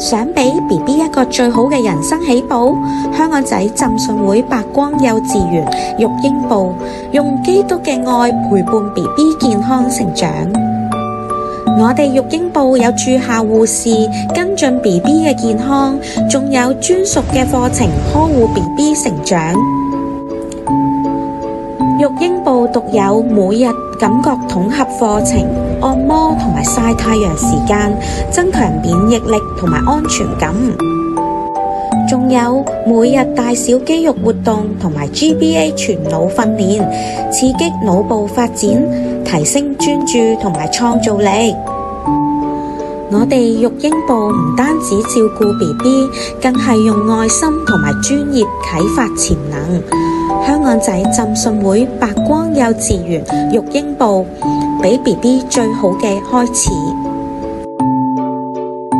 想俾 BB 一個最好嘅人生起步，香港仔浸信會白光幼稚園育嬰部用基督嘅愛陪伴 BB 健康成長。我哋育嬰部有駐校護士跟進 BB 嘅健康，仲有專屬嘅課程呵護 BB 成長。育嬰部獨有每日感覺統合課程、按摩同埋曬太陽時間，增強免疫力同埋安全感。仲有每日大小肌肉活動同埋 GBA 全腦訓練，刺激腦部發展，提升專注同埋創造力。我哋育嬰部唔單止照顧 BB， 更係用愛心同埋專業啟發潛能。香港仔浸信會白光幼稚園育嬰部，俾 BB 最好嘅開始。